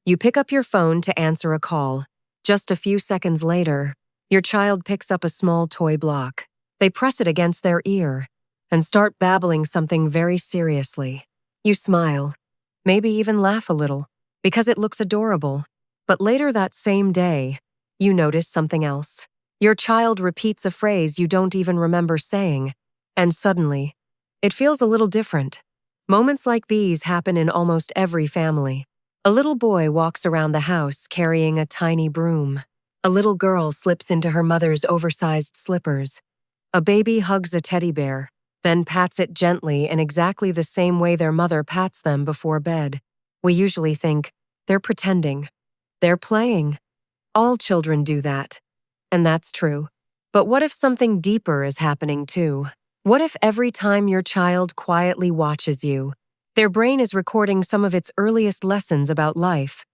You pick up your phone to answer a call. Just a few seconds later, your child picks up a small toy block. They press it against their ear and start babbling something very seriously. You smile, maybe even laugh a little, because it looks adorable. But later that same day, you notice something else. Your child repeats a phrase you don't even remember saying, and suddenly, it feels a little different. Moments like these happen in almost every family. A little boy walks around the house carrying a tiny broom. A little girl slips into her mother's oversized slippers. A baby hugs a teddy bear, then pats it gently in exactly the same way their mother pats them before bed. We usually think, they're pretending. They're playing. All children do that. And that's true. But what if something deeper is happening too? What if every time your child quietly watches you, their brain is recording some of its earliest lessons about life?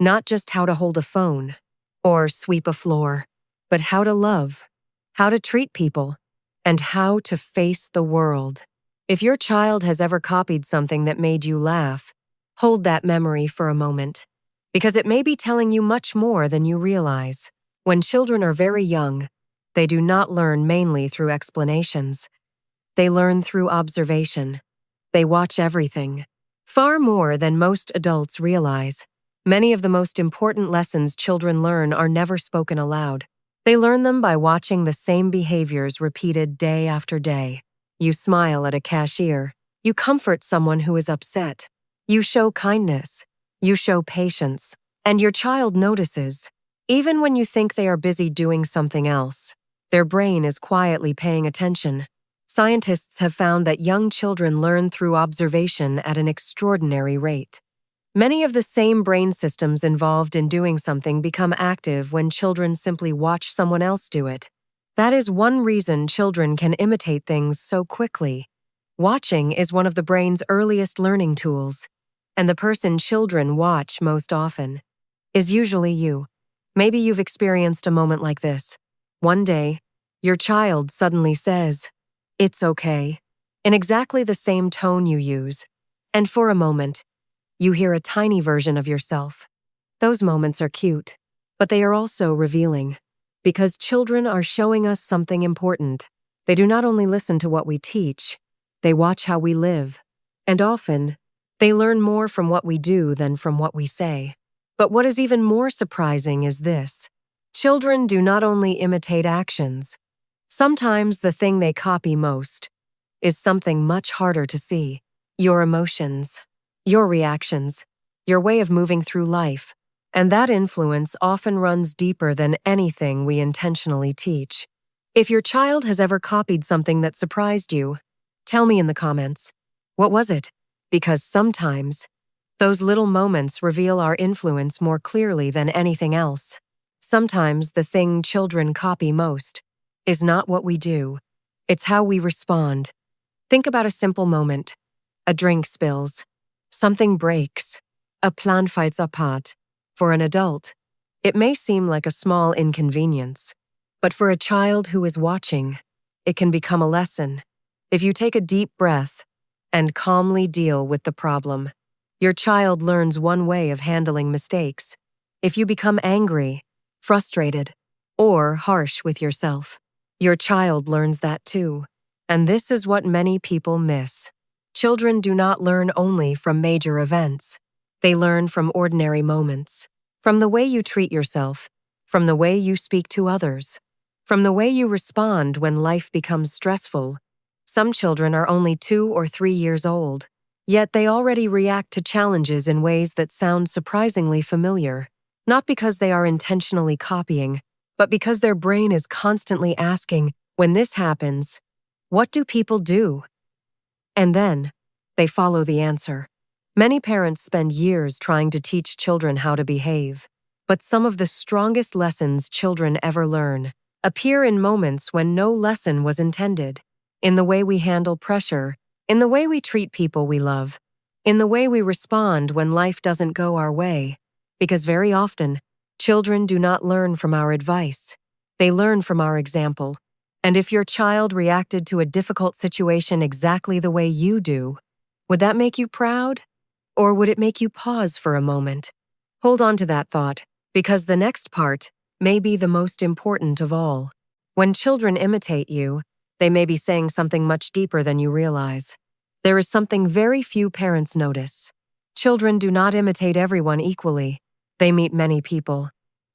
Not just how to hold a phone or sweep a floor, but how to love, how to treat people, and how to face the world. If your child has ever copied something that made you laugh, hold that memory for a moment, because it may be telling you much more than you realize. When children are very young, they do not learn mainly through explanations. They learn through observation. They watch everything, far more than most adults realize. Many of the most important lessons children learn are never spoken aloud. They learn them by watching the same behaviors repeated day after day. You smile at a cashier. You comfort someone who is upset. You show kindness. You show patience. And your child notices. Even when you think they are busy doing something else, their brain is quietly paying attention. Scientists have found that young children learn through observation at an extraordinary rate. Many of the same brain systems involved in doing something become active when children simply watch someone else do it. That is one reason children can imitate things so quickly. Watching is one of the brain's earliest learning tools, and the person children watch most often is usually you. Maybe you've experienced a moment like this. One day, your child suddenly says, "It's okay," in exactly the same tone you use, and for a moment, you hear a tiny version of yourself. Those moments are cute, but they are also revealing, because children are showing us something important. They do not only listen to what we teach, they watch how we live, and often, they learn more from what we do than from what we say. But what is even more surprising is this. Children do not only imitate actions. Sometimes the thing they copy most is something much harder to see. Your emotions, your reactions, your way of moving through life. And that influence often runs deeper than anything we intentionally teach. If your child has ever copied something that surprised you, tell me in the comments. What was it? Because sometimes, those little moments reveal our influence more clearly than anything else. Sometimes the thing children copy most is not what we do, it's how we respond. Think about a simple moment. A drink spills. Something breaks. A plan falls apart. For an adult, it may seem like a small inconvenience, but for a child who is watching, it can become a lesson. If you take a deep breath and calmly deal with the problem, your child learns one way of handling mistakes. If you become angry, frustrated, or harsh with yourself, your child learns that too. And this is what many people miss. Children do not learn only from major events. They learn from ordinary moments, from the way you treat yourself, from the way you speak to others, from the way you respond when life becomes stressful. Some children are only 2 or 3 years old, yet they already react to challenges in ways that sound surprisingly familiar, not because they are intentionally copying, but because their brain is constantly asking, when this happens, what do people do? And then, they follow the answer. Many parents spend years trying to teach children how to behave, but some of the strongest lessons children ever learn appear in moments when no lesson was intended, in the way we handle pressure, in the way we treat people we love, in the way we respond when life doesn't go our way, because very often, children do not learn from our advice. They learn from our example. And if your child reacted to a difficult situation exactly the way you do, would that make you proud? Or would it make you pause for a moment? Hold on to that thought, because the next part may be the most important of all. When children imitate you, they may be saying something much deeper than you realize. There is something very few parents notice. Children do not imitate everyone equally. They meet many people: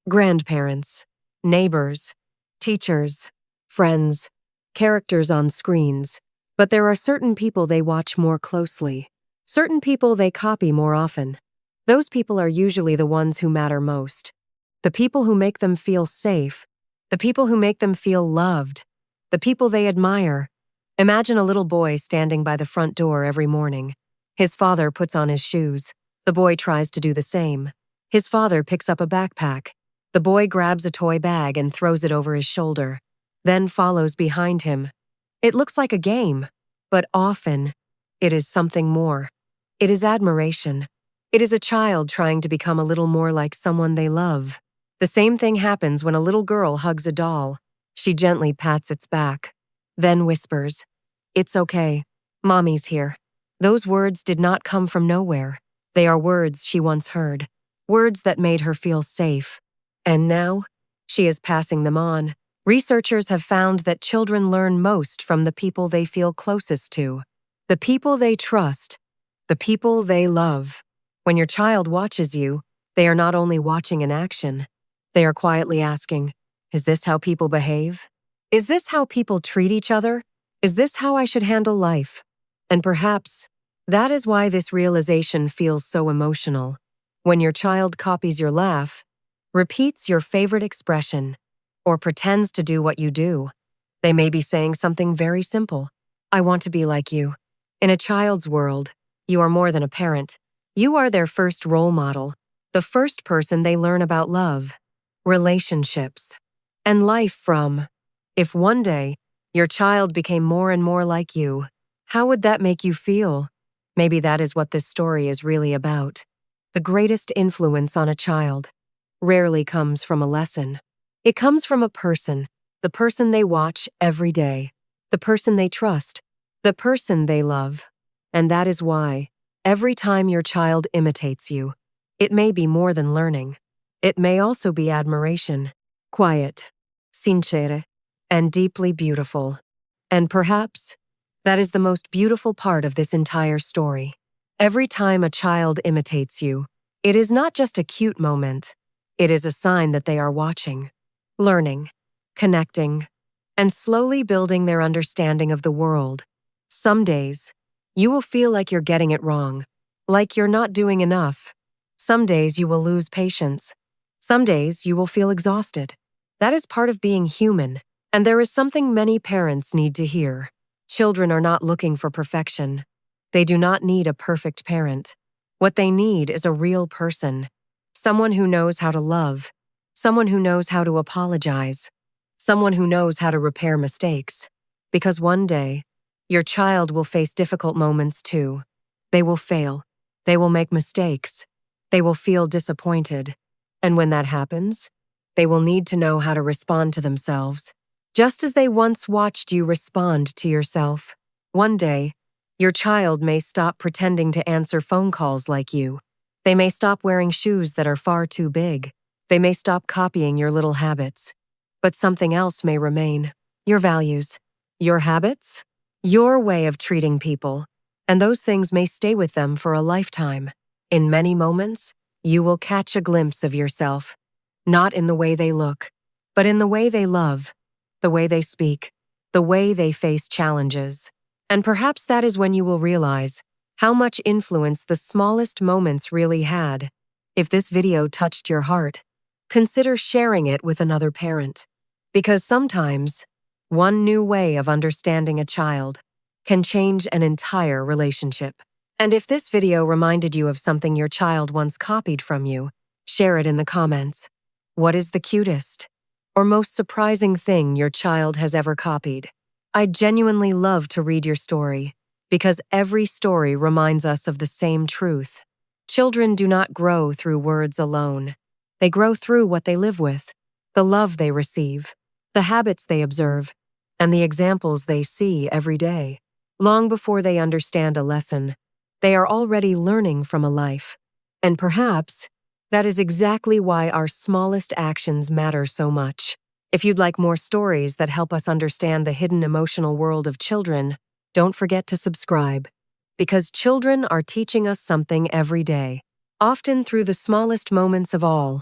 grandparents, neighbors, teachers, friends, characters on screens. But there are certain people they watch more closely. Certain people they copy more often. Those people are usually the ones who matter most. The people who make them feel safe. The people who make them feel loved. The people they admire. Imagine a little boy standing by the front door every morning. His father puts on his shoes. The boy tries to do the same. His father picks up a backpack. The boy grabs a toy bag and throws it over his shoulder, then follows behind him. It looks like a game, but often it is something more. It is admiration. It is a child trying to become a little more like someone they love. The same thing happens when a little girl hugs a doll. She gently pats its back, then whispers, "It's okay. Mommy's here." Those words did not come from nowhere. They are words she once heard, words that made her feel safe. And now, she is passing them on. Researchers have found that children learn most from the people they feel closest to, the people they trust, the people they love. When your child watches you, they are not only watching in action, they are quietly asking, "Is this how people behave? Is this how people treat each other? Is this how I should handle life?" And perhaps that is why this realization feels so emotional. When your child copies your laugh, repeats your favorite expression, or pretends to do what you do, they may be saying something very simple. "I want to be like you." In a child's world, you are more than a parent. You are their first role model, the first person they learn about love, relationships, and life from. If one day your child became more and more like you, how would that make you feel? Maybe that is what this story is really about. The greatest influence on a child rarely comes from a lesson. It comes from a person, the person they watch every day, the person they trust, the person they love. And that is why, every time your child imitates you, it may be more than learning. It may also be admiration, quiet, sincere, and deeply beautiful. And perhaps that is the most beautiful part of this entire story. Every time a child imitates you, it is not just a cute moment. It is a sign that they are watching, learning, connecting, and slowly building their understanding of the world. Some days, you will feel like you're getting it wrong, like you're not doing enough. Some days you will lose patience. Some days you will feel exhausted. That is part of being human, and there is something many parents need to hear. Children are not looking for perfection. They do not need a perfect parent. What they need is a real person, someone who knows how to love, someone who knows how to apologize, someone who knows how to repair mistakes. Because one day, your child will face difficult moments too. They will fail. They will make mistakes. They will feel disappointed. And when that happens, they will need to know how to respond to themselves, just as they once watched you respond to yourself. One day, your child may stop pretending to answer phone calls like you. They may stop wearing shoes that are far too big. They may stop copying your little habits. But something else may remain: your values, your habits, your way of treating people. And those things may stay with them for a lifetime. In many moments, you will catch a glimpse of yourself, not in the way they look, but in the way they love, the way they speak, the way they face challenges. And perhaps that is when you will realize how much influence the smallest moments really had. If this video touched your heart, consider sharing it with another parent. Because sometimes, one new way of understanding a child can change an entire relationship. And if this video reminded you of something your child once copied from you, share it in the comments. What is the cutest or most surprising thing your child has ever copied? I genuinely love to read your story, because every story reminds us of the same truth. Children do not grow through words alone. They grow through what they live with, the love they receive, the habits they observe, and the examples they see every day. Long before they understand a lesson, they are already learning from a life. And perhaps That is exactly why our smallest actions matter so much. If you'd like more stories that help us understand the hidden emotional world of children, don't forget to subscribe. Because children are teaching us something every day, often through the smallest moments of all.